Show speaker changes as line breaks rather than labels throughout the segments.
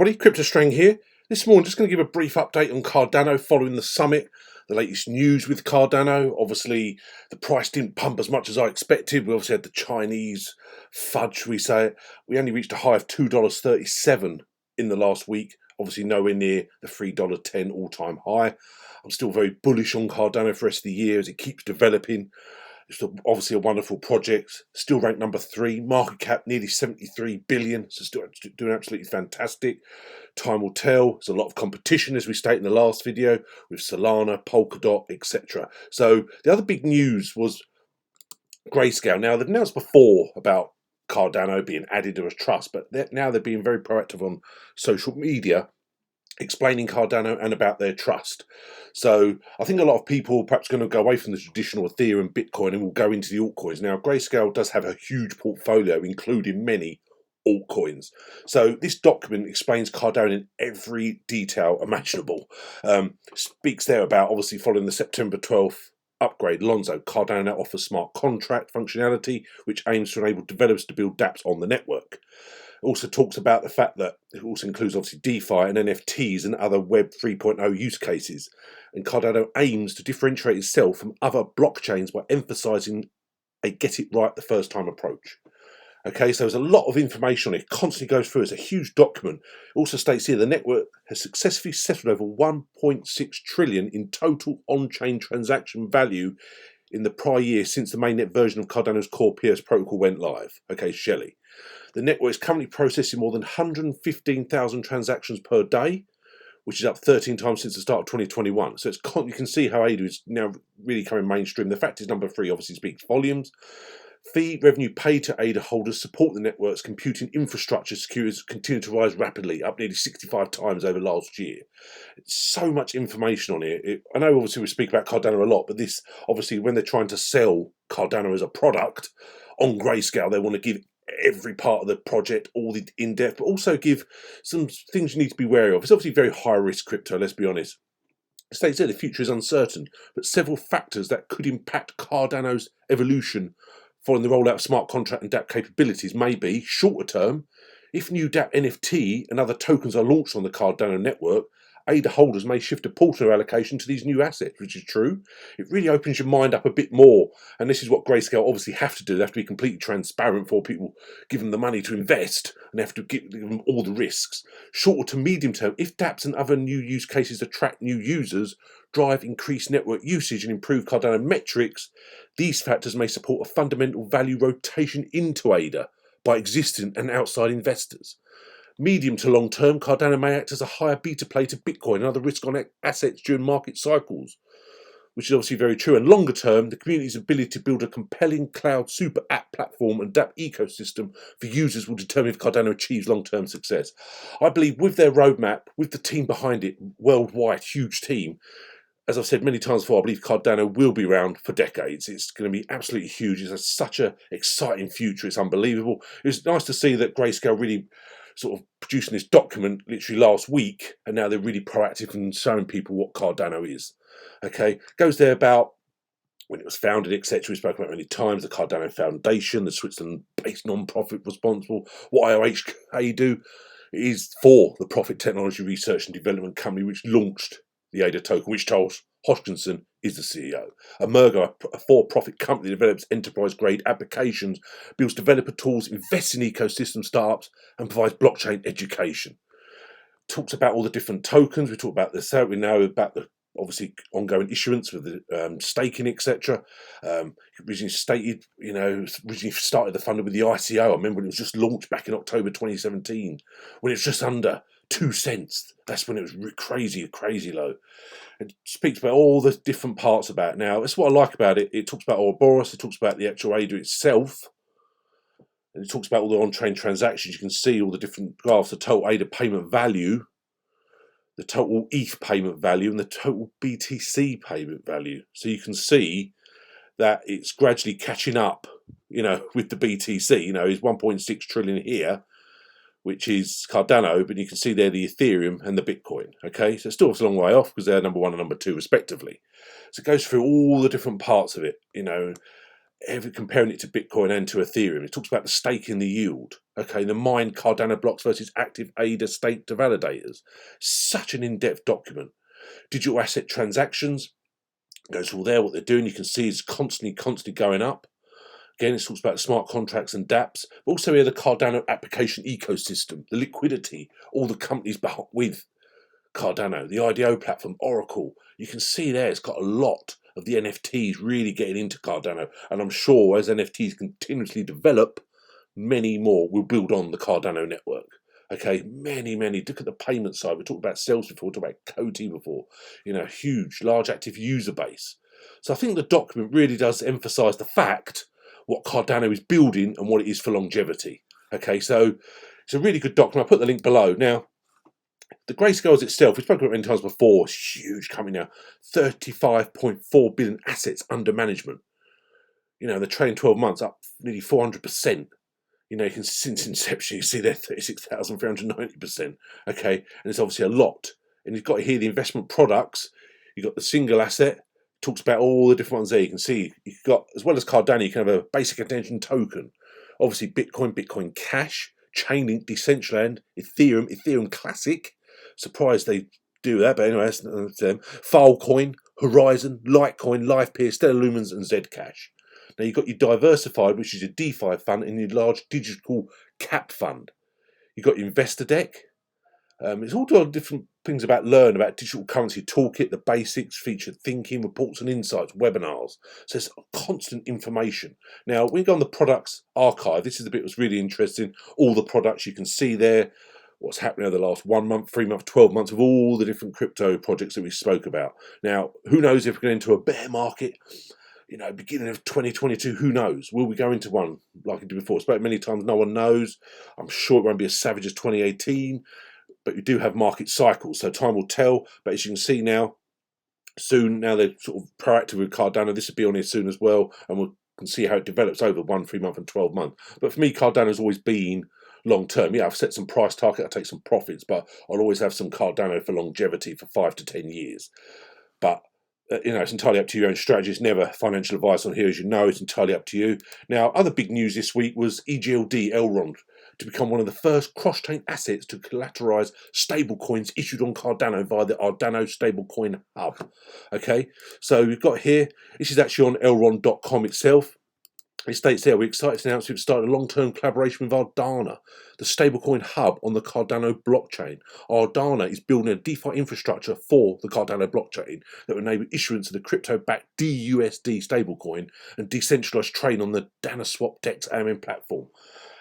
everybody, CryptoStrang here. This morning just going to give a brief update on Cardano following the summit, the latest news with Cardano. Obviously the price didn't pump as much as I expected. We obviously had the Chinese fudge, we say it. We only reached a high of $2.37 in the last week, obviously nowhere near the $3.10 all-time high. I'm still very bullish on Cardano for the rest of the year as it keeps developing. It's obviously a wonderful project, still ranked number 3, market cap nearly 73 billion, so still doing absolutely fantastic. Time will tell. There's a lot of competition, as we stated in the last video, with Solana, Polkadot, etc. So the other big news was Grayscale. Now, they've announced before about Cardano being added to a trust, but now they're being very proactive on social media, explaining Cardano and about their trust. So I think a lot of people perhaps going to go away from the traditional Ethereum, Bitcoin, and will go into the altcoins. Now, Grayscale does have a huge portfolio, including many altcoins. So this document explains Cardano in every detail imaginable. Speaks there about, obviously, following the September 12th upgrade, Lonzo, Cardano now offers smart contract functionality, which aims to enable developers to build dApps on the network. Also talks about the fact that it also includes obviously DeFi and NFTs and other Web 3.0 use cases. And Cardano aims to differentiate itself from other blockchains by emphasizing a get it right the first time approach. Okay, so there's a lot of information on it. Constantly goes through. It's a huge document. It also states here the network has successfully settled over 1.6 trillion in total on-chain transaction value in the prior year since the mainnet version of Cardano's core PS protocol went live. Okay, Shelley. The network is currently processing more than 115,000 transactions per day, which is up 13 times since the start of 2021. So you can see how ADA is now really coming mainstream. The fact is number 3 obviously speaks volumes. Fee revenue paid to ADA holders support the network's computing infrastructure securities continue to rise rapidly, up nearly 65 times over last year. It's so much information on here. I know obviously we speak about Cardano a lot, but this obviously when they're trying to sell Cardano as a product on Grayscale, they want to give every part of the project, all the in-depth, but also give some things you need to be wary of. It's obviously very high-risk crypto, let's be honest. It states there the future is uncertain, but several factors that could impact Cardano's evolution following the rollout of smart contract and dApp capabilities may be, shorter term, if new dApp NFT and other tokens are launched on the Cardano network, ADA holders may shift a portion of allocation to these new assets, which is true. It really opens your mind up a bit more, and this is what Grayscale obviously have to do. They have to be completely transparent for people, give them the money to invest, and they have to give them all the risks. Shorter to medium term, if dApps and other new use cases attract new users, drive increased network usage and improve Cardano metrics, these factors may support a fundamental value rotation into ADA by existing and outside investors. Medium to long term, Cardano may act as a higher beta play to Bitcoin and other risk-on assets during market cycles, which is obviously very true. And longer term, the community's ability to build a compelling cloud super app platform and dApp ecosystem for users will determine if Cardano achieves long-term success. I believe with their roadmap, with the team behind it, worldwide, huge team, as I've said many times before, I believe Cardano will be around for decades. It's going to be absolutely huge. It's such an exciting future. It's unbelievable. It was nice to see that Grayscale really sort of producing this document literally last week, and now they're really proactive in showing people what Cardano is. Okay, goes there about when it was founded, etc. We spoke about many times, the Cardano Foundation, the Switzerland-based non-profit responsible. What IOHK do is for the Profit Technology Research and Development Company, which launched the ADA token, which Charles Hoskinson is the CEO. Emergo, a for-profit company that develops enterprise-grade applications, builds developer tools, invests in ecosystem startups, and provides blockchain education. Talks about all the different tokens. We talk about this. We know about the obviously ongoing issuance with the staking, etc. Originally stated, originally started the fund with the ICO. I remember when it was just launched back in October 2017, when it was just under 2 cents. That's when it was crazy low. It speaks about all the different parts about it. Now, that's what I like about it. It talks about Ouroboros, it talks about the actual ADA itself, and it talks about all the on-chain transactions. You can see all the different graphs, the total ADA payment value, the total ETH payment value, and the total BTC payment value. So you can see that it's gradually catching up, with the BTC. It's 1.6 trillion here, which is Cardano, but you can see there the Ethereum and the Bitcoin. Okay, so still it's a long way off because they're number 1 and number 2 respectively. So it goes through all the different parts of it, comparing it to Bitcoin and to Ethereum. It talks about the stake in the yield. Okay, the mined Cardano blocks versus active ADA stake to validators. Such an in-depth document. Digital asset transactions goes through all there. What they're doing, you can see, is constantly going up. Again, it talks about smart contracts and dApps, but also here the Cardano application ecosystem, the liquidity, all the companies with Cardano, the IDO platform, Oracle. You can see there it's got a lot of the NFTs really getting into Cardano, and I'm sure as NFTs continuously develop, many more will build on the Cardano network. Okay, many. Look at the payment side. We talked about sales before, we talked about Coty before. You know, huge, large active user base. So I think the document really does emphasize the fact what Cardano is building and what it is for longevity. Okay, so it's a really good document. I'll put the link below. Now, the Grayscale itself, we've spoken about it many times before, it's a huge company now, 35.4 billion assets under management. You know, the trading 12 months up nearly 400%. You know, you can, since inception, you see there 36,390%. Okay, and it's obviously a lot. And you've got here the investment products. You've got the single asset. Talks about all the different ones there. You can see you've got, as well as Cardano, you can have a basic attention token. Obviously, Bitcoin Cash, Chainlink, Decentraland, Ethereum Classic. Surprised they do that, but anyway, that's them. Filecoin, Horizon, Litecoin, LivePeer, Stellar Lumens, and Zcash. Now you've got your diversified, which is your DeFi fund, and your large digital capped fund. You've got your investor deck. It's all different things about learn about digital currency toolkit, the basics, featured thinking, reports and insights, webinars. So it's constant information. Now, when you go on the products archive, this is the bit that's really interesting. All the products you can see there, what's happening over the last 1 month, 3 months, 12 months of all the different crypto projects that we spoke about. Now, who knows if we're going into a bear market? You know, beginning of 2022, who knows? Will we go into one like I did before? I spoke many times, no one knows. I'm sure it won't be as savage as 2018, but we do have market cycles, so time will tell. But as you can see now, soon, now they're sort of proactive with Cardano, this will be on here soon as well, and we can see how it develops over 1, 3 month and 12 months. But for me, Cardano's always been long term. Yeah, I've set some price target, I'll take some profits, but I'll always have some Cardano for longevity for 5 to 10 years. But you know, it's entirely up to your own strategy. It's never financial advice on here, as you know. It's entirely up to you. Now, other big news this week was EGLD, Elrond, to become one of the first cross-chain assets to collateralize stablecoins issued on Cardano via the Cardano Stablecoin Hub. Okay, so we've got here, this is actually on elrond.com itself. It states there, we're excited to announce we've started a long-term collaboration with Ardana, the stablecoin hub on the Cardano blockchain. Ardana is building a DeFi infrastructure for the Cardano blockchain that will enable issuance of the crypto-backed DUSD stablecoin and decentralized trading on the DanaSwap DEX AMM platform.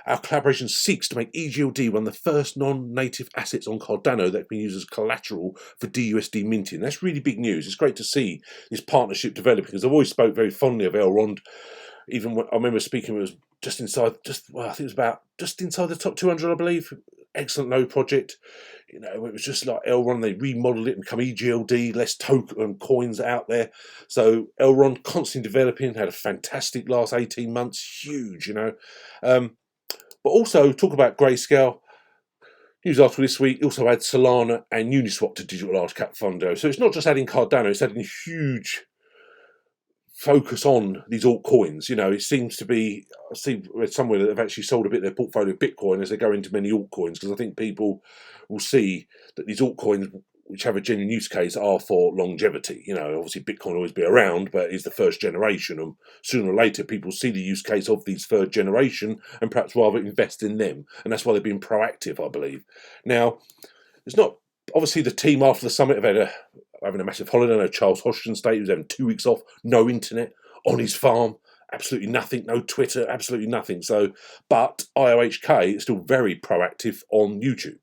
Our collaboration seeks to make EGLD one of the first non-native assets on Cardano that can be used as collateral for DUSD minting. That's really big news. It's great to see this partnership developing, because I've always spoke very fondly of Elrond. Even when I remember speaking, it was just inside, I think it was about just inside the top 200, I believe. Excellent node project. You know, it was just like Elrond. They remodeled it and become EGLD, less token coins out there. So Elrond constantly developing, had a fantastic last 18 months, huge, you know. But also talk about Grayscale. News article this week also had Solana and Uniswap to digital large cap fundo. So it's not just adding Cardano, it's adding huge focus on these altcoins. You know, it seems to be, I see somewhere that they've actually sold a bit of their portfolio of Bitcoin as they go into many altcoins, because I think people will see that these altcoins, which have a genuine use case, are for longevity. You know, obviously Bitcoin will always be around, but it's the first generation, and sooner or later people see the use case of these third generation and perhaps rather invest in them, and that's why they've been proactive, I believe. Now, it's not, obviously the team after the summit have had having a massive holiday. I know Charles Hoskin stated he was having 2 weeks off, no internet, on his farm, absolutely nothing, no Twitter, absolutely nothing. So, but IOHK is still very proactive on YouTube.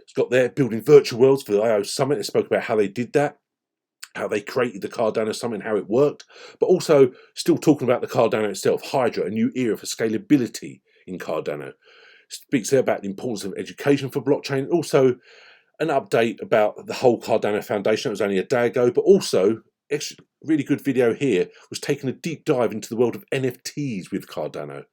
It's got there building virtual worlds for the IO Summit. They spoke about how they did that, how they created the Cardano Summit and how it worked, but also still talking about the Cardano itself, Hydra, a new era for scalability in Cardano. Speaks there about the importance of education for blockchain, also an update about the whole Cardano Foundation. That was only a day ago, but also really good video here was taking a deep dive into the world of NFTs with Cardano.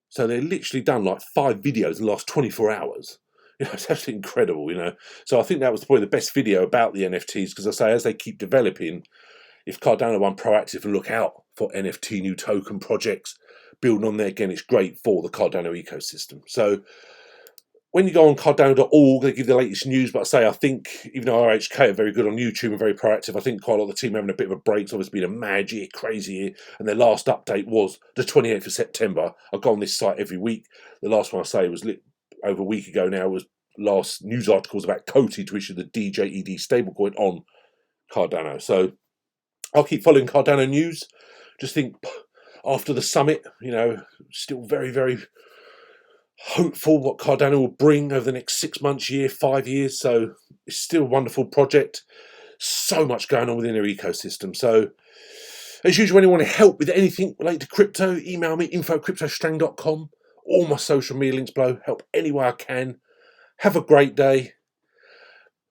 So they've literally done like 5 videos in the last 24 hours. You know, it's absolutely incredible, you know. So I think that was probably the best video about the NFTs, because I say, as they keep developing, if Cardano weren't proactive and look out for NFT new token projects. Building on there, again, it's great for the Cardano ecosystem. So when you go on Cardano.org, they give the latest news, but I think, even though IOHK are very good on YouTube and very proactive, I think quite a lot of the team are having a bit of a break. It's obviously been a mad year, crazy year, and their last update was the 28th of September. I go on this site every week. The last one I say was over a week ago now, was last news articles about Coty to issue the EGLD stablecoin on Cardano. So I'll keep following Cardano news. Just think, after the summit, still very, very hopeful what Cardano will bring over the next 6 months, year, 5 years. So it's still a wonderful project. So much going on within their ecosystem. So as usual, anyone want to help with anything related to crypto, email me, info@cryptostrang.com. All my social media links below. Help any way I can. Have a great day.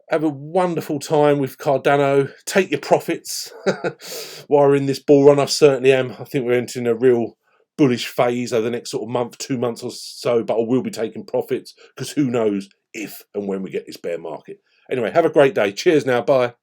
Have a wonderful time with Cardano. Take your profits while we're in this bull run. I certainly am. I think we're entering a real bullish phase over the next sort of month, 2 months or so, but I will be taking profits because who knows if and when we get this bear market. Anyway, have a great day. Cheers now. Bye.